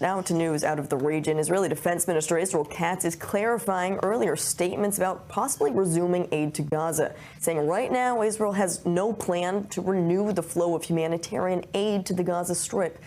Now to news out of the region. Israeli Defense Minister Israel Katz is clarifying earlier statements about possibly resuming aid to Gaza, saying right now Israel has no plan to renew the flow of humanitarian aid to the Gaza Strip.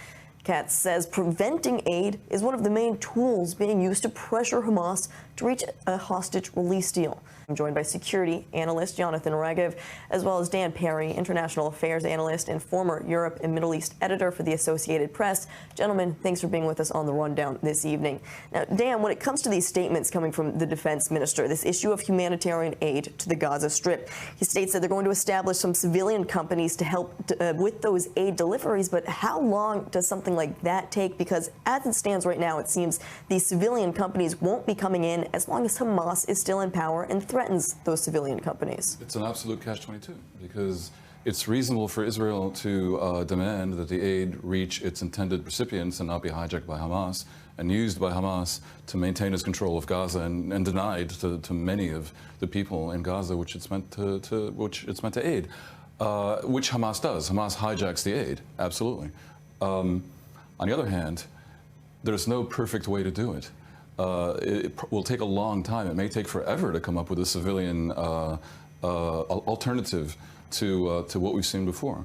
Katz says preventing aid is one of the main tools being used to pressure Hamas to reach a hostage release deal. I'm joined by security analyst Jonathan Regev, as well as Dan Perry, international affairs analyst and former Europe and Middle East editor for the Associated Press. Gentlemen, thanks for being with us on the rundown this evening. Now, Dan, when it comes to these statements coming from the defense minister, this issue of humanitarian aid to the Gaza Strip, he states that they're going to establish some civilian companies to help with those aid deliveries. But how long does something like that take? Because as it stands right now, it seems these civilian companies won't be coming in as long as Hamas is still in power and threatens those civilian companies. It's an absolute catch-22 because it's reasonable for Israel to demand that the aid reach its intended recipients and not be hijacked by Hamas and used by Hamas to maintain its control of Gaza and denied to many of the people in Gaza which it's meant to aid, which Hamas does. Hamas hijacks the aid, absolutely. On the other hand, there's no perfect way to do it. It will take a long time. It may take forever to come up with a civilian alternative to what we've seen before.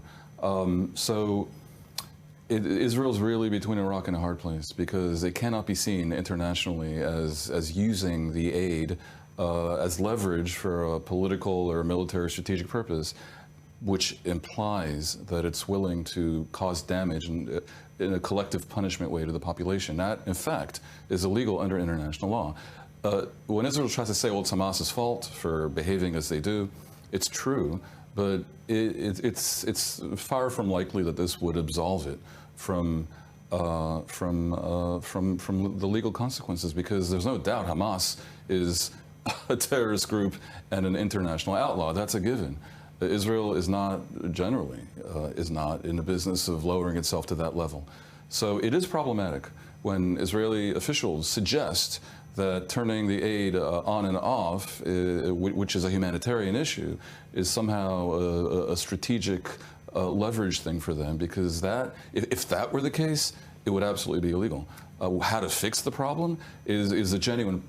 Israel's really between a rock and a hard place because it cannot be seen internationally as using the aid as leverage for a political or military strategic purpose, which implies that it's willing to cause damage in a collective punishment way to the population. That, in fact, is illegal under international law. When Israel tries to say, well, it's Hamas's fault for behaving as they do, it's true, but it's far from likely that this would absolve it from the legal consequences, because there's no doubt Hamas is a terrorist group and an international outlaw. That's a given. Israel is not generally in the business of lowering itself to that level. So it is problematic when Israeli officials suggest that turning the aid on and off, which is a humanitarian issue, is somehow a strategic leverage thing for them, because that, if that were the case, it would absolutely be illegal. How to fix the problem is a genuine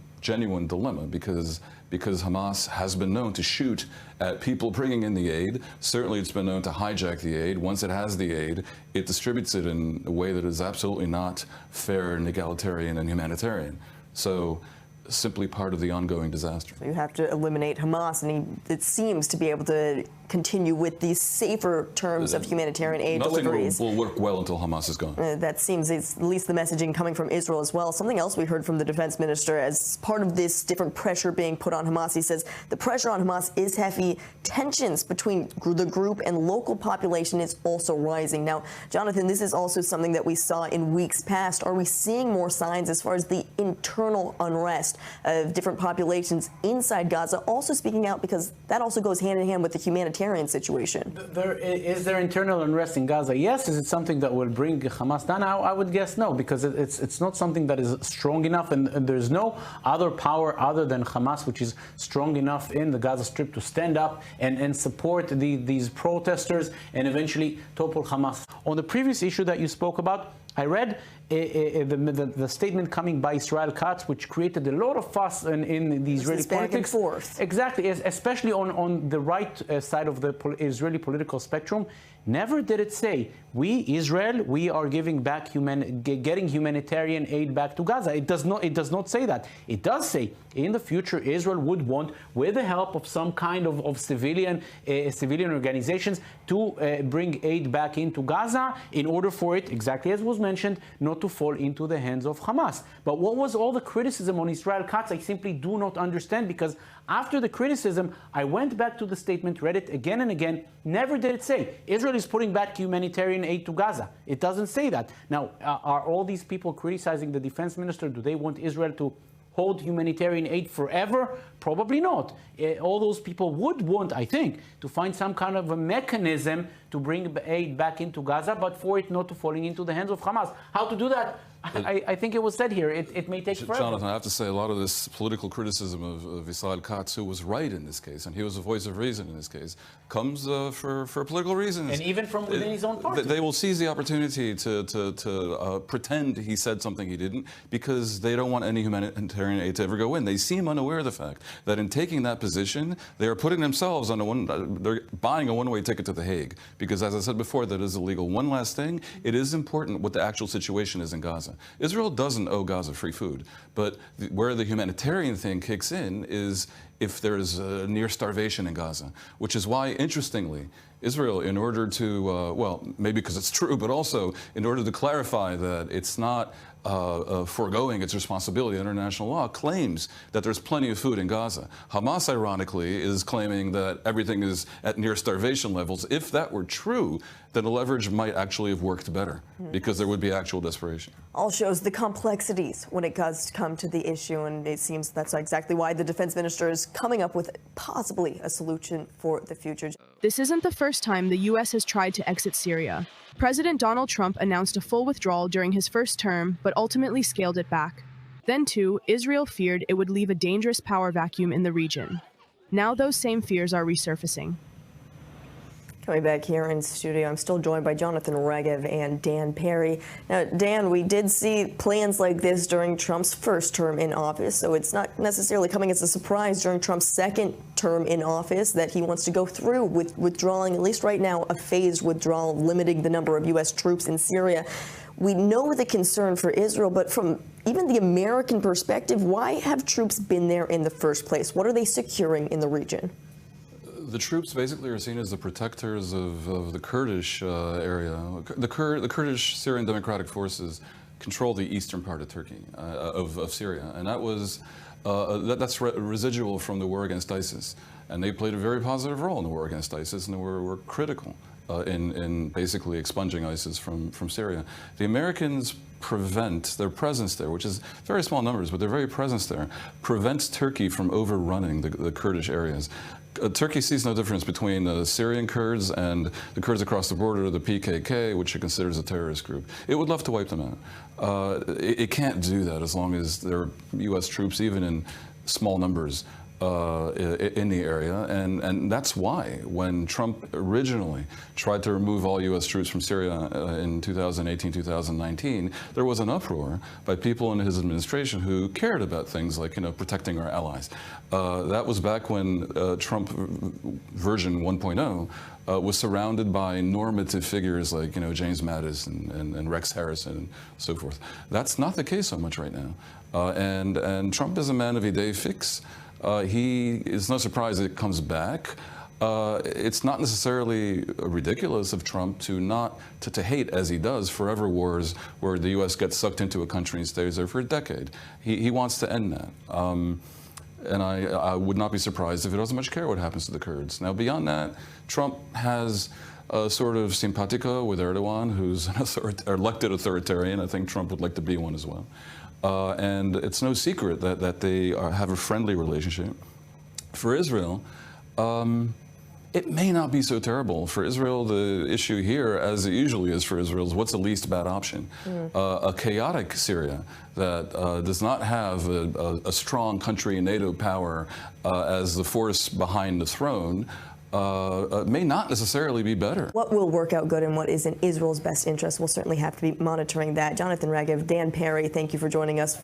dilemma, because Hamas has been known to shoot at people bringing in the aid. Certainly it's been known to hijack the aid. Once it has the aid, it distributes it in a way that is absolutely not fair and egalitarian and humanitarian. So simply part of the ongoing disaster. You have to eliminate Hamas, and it seems to be able to continue with these safer terms of humanitarian aid deliveries. Nothing will work well until Hamas is gone. That seems at least the messaging coming from Israel as well. Something else we heard from the defense minister as part of this different pressure being put on Hamas. He says the pressure on Hamas is heavy. Tensions between the group and local population is also rising. Now, Jonathan, this is also something that we saw in weeks past. Are we seeing more signs as far as the internal unrest of different populations inside Gaza also speaking out, because that also goes hand in hand with the humanitarian situation? Is there internal unrest in Gaza? Yes. Is it something that will bring Hamas down? I would guess no, because it's not something that is strong enough, and there's no other power other than Hamas which is strong enough in the Gaza Strip to stand up and support these protesters and eventually topple Hamas. On the previous issue that you spoke about, I read the statement coming by Israel Katz, which created a lot of fuss in the Israeli politics. Back and forth. Exactly, especially on the right side of the Israeli political spectrum. Never did it say, we, Israel, we are getting humanitarian aid back to Gaza. It does not say that. It does say, in the future, Israel would want, with the help of some kind of civilian organizations, to bring aid back into Gaza in order for it, exactly as was mentioned, not to fall into the hands of Hamas. But what was all the criticism on Israel Katz? I simply do not understand, because after the criticism, I went back to the statement, read it again and again. Never did it say Israel is putting back humanitarian aid to Gaza. It doesn't say that. Now, are all these people criticizing the defense minister? Do they want Israel to hold humanitarian aid forever? Probably not. All those people would want, I think, to find some kind of a mechanism to bring aid back into Gaza, but for it not to falling into the hands of Hamas. How to do that? I think it was said here, it may take forever. Jonathan, I have to say, a lot of this political criticism of Israel Katz, who was right in this case, and he was a voice of reason in this case, comes for political reasons. And even from within his own party. They will seize the opportunity to pretend he said something he didn't, because they don't want any humanitarian aid to ever go in. They seem unaware of the fact that in taking that position, they are putting themselves on they're buying a one-way ticket to The Hague, because as I said before, that is illegal. One last thing, it is important what the actual situation is in Gaza. Israel doesn't owe Gaza free food, but where the humanitarian thing kicks in is if there's near starvation in Gaza, which is why, interestingly, Israel, in order to, well, maybe because it's true, but also in order to clarify that it's not foregoing its responsibility under international law, claims that there's plenty of food in Gaza. Hamas, ironically, is claiming that everything is at near starvation levels. If that were true, then the leverage might actually have worked better, because there would be actual desperation. All shows the complexities when it does come to the issue, and it seems that's exactly why the defense minister is coming up with possibly a solution for the future. This isn't the first time the U.S. has tried to exit Syria. President Donald Trump announced a full withdrawal during his first term, but ultimately scaled it back. Then, too, Israel feared it would leave a dangerous power vacuum in the region. Now those same fears are resurfacing. Coming back here in studio, I'm still joined by Jonathan Regev and Dan Perry. Now, Dan, we did see plans like this during Trump's first term in office, so it's not necessarily coming as a surprise during Trump's second term in office that he wants to go through with withdrawing, at least right now, a phased withdrawal, limiting the number of U.S. troops in Syria. We know the concern for Israel, but from even the American perspective, why have troops been there in the first place? What are they securing in the region? The troops basically are seen as the protectors of the Kurdish area. The Kurdish Syrian Democratic Forces control the eastern part of Turkey, of Syria, and that was that's residual from the war against ISIS. And they played a very positive role in the war against ISIS, and they were critical in basically expunging ISIS from Syria. The Americans prevent their presence there, which is very small numbers, but their very presence there prevents Turkey from overrunning the Kurdish areas. Turkey sees no difference between the Syrian Kurds and the Kurds across the border, the PKK, which it considers a terrorist group. It would love to wipe them out. It can't do that as long as there are U.S. troops, even in small numbers, in the area, and that's why when Trump originally tried to remove all U.S. troops from Syria in 2018, 2019, there was an uproar by people in his administration who cared about things like, protecting our allies. That was back when Trump version 1.0 was surrounded by normative figures like, James Mattis and Rex Harrison and so forth. That's not the case so much right now. And Trump is a man of a day fix. He is no surprise that it comes back. It's not necessarily ridiculous of Trump to hate, as he does, forever wars where the U.S. gets sucked into a country and stays there for a decade. He wants to end that. And I would not be surprised if he doesn't much care what happens to the Kurds. Now, beyond that, Trump has a sort of simpatico with Erdogan, who's an elected authoritarian. I think Trump would like to be one as well. And it's no secret that they have a friendly relationship. For Israel, it may not be so terrible. For Israel, the issue here, as it usually is for Israel, is what's the least bad option? A chaotic Syria that does not have a strong country and NATO power as the force behind the throne may not necessarily be better. What will work out good and what is in Israel's best interest? We'll certainly have to be monitoring that. Jonathan Regev, Dan Perry, thank you for joining us.